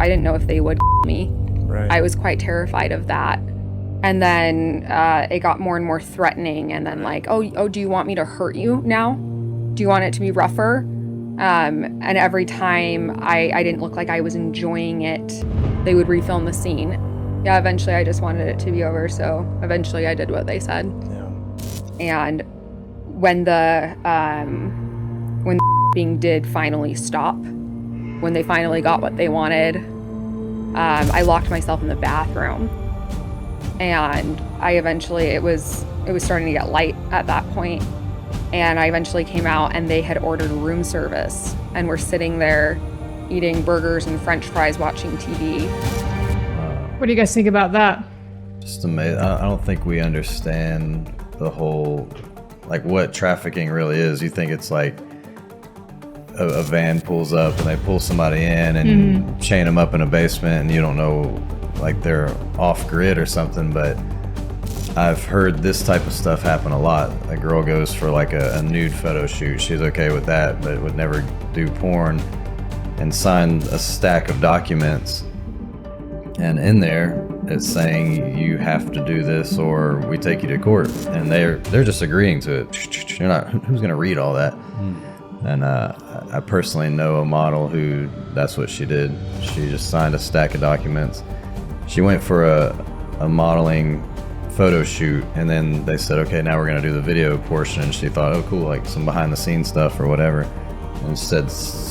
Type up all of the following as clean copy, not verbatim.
I didn't know if they would me. Right. I was quite terrified of that. And then it got more and more threatening. And then like, oh, do you want me to hurt you now? Do you want it to be rougher? And every time I didn't look like I was enjoying it, they would refilm the scene. Yeah, eventually I just wanted it to be over. So eventually I did what they said. Yeah. And when the being did finally stop, when they finally got what they wanted, I locked myself in the bathroom. And I eventually, it was starting to get light at that point. And I eventually came out and they had ordered room service and were sitting there eating burgers and French fries, watching TV. What do you guys think about that? Just amazing. I don't think we understand the whole, like what trafficking really is. You think it's like a van pulls up and they pull somebody in and chain them up in a basement and you don't know, like they're off grid or something. But I've heard this type of stuff happen a lot. A girl goes for like a nude photo shoot. She's okay with that, but would never do porn, and signed a stack of documents. And in there, it's saying you have to do this or we take you to court. And they're just agreeing to it. You're not. Who's going to read all that? And I personally know a model who that's what she did. She just signed a stack of documents. She went for a modeling photo shoot, and then they said, okay, now we're going to do the video portion. And she thought, oh, cool, like some behind the scenes stuff or whatever. And instead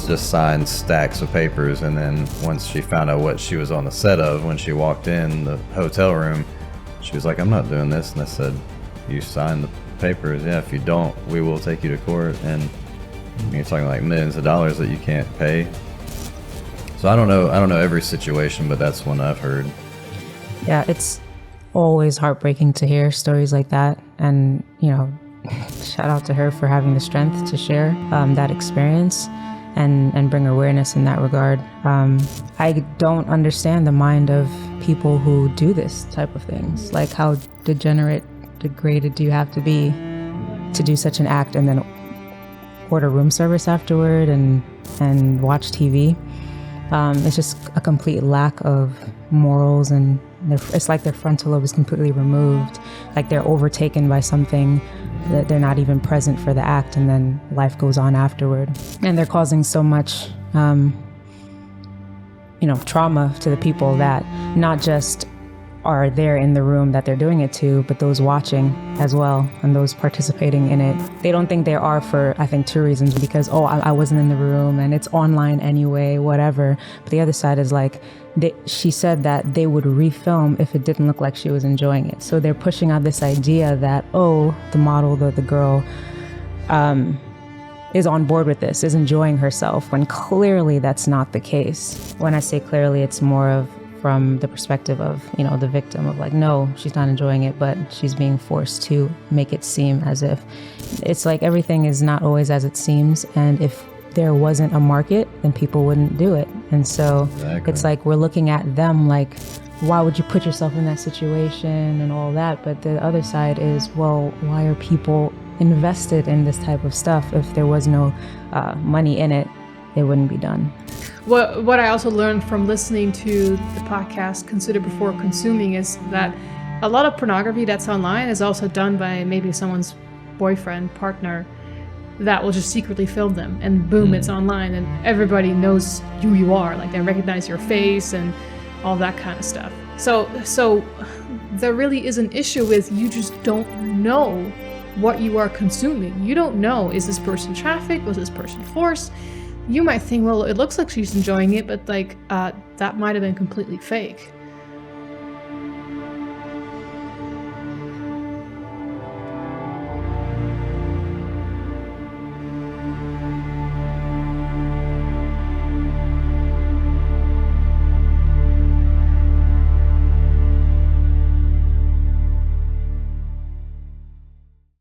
just signed stacks of papers. And then once she found out what she was on the set of, when she walked in the hotel room, she was like, I'm not doing this. And I said, you signed the papers. Yeah, if you don't, we will take you to court. And you're talking like millions of dollars that you can't pay. So I don't know every situation, but that's one I've heard. Yeah, it's always heartbreaking to hear stories like that. And, shout out to her for having the strength to share that experience and bring awareness in that regard. I don't understand the mind of people who do this type of things. Like, how degraded do you have to be to do such an act and then order room service afterward and watch TV? It's just a complete lack of morals, and it's like their frontal lobe is completely removed, like they're overtaken by something that they're not even present for the act, and then life goes on afterward. And they're causing so much trauma to the people that not just are there in the room that they're doing it to, but those watching as well and those participating in it. They don't think they are for, I think, two reasons. Because, I wasn't in the room and it's online anyway, whatever. But the other side is like, she said that they would refilm if it didn't look like she was enjoying it. So they're pushing out this idea that, the model, the girl, is on board with this, is enjoying herself, when clearly that's not the case. When I say clearly, it's more of from the perspective of, the victim of like, no, she's not enjoying it, but she's being forced to make it seem as if. It's like everything is not always as it seems. And if there wasn't a market, then people wouldn't do it. And so It's like we're looking at them like, why would you put yourself in that situation and all that? But the other side is, well, why are people invested in this type of stuff? If there was no money in it, it wouldn't be done. What I also learned from listening to the podcast Consider Before Consuming is that a lot of pornography that's online is also done by maybe someone's boyfriend, partner, that will just secretly film them, and boom, it's online and everybody knows who you are. Like, they recognize your face and all that kind of stuff. So there really is an issue with, you just don't know what you are consuming. You don't know, is this person trafficked? Was this person forced? You might think, well, it looks like she's enjoying it, but like that might have been completely fake.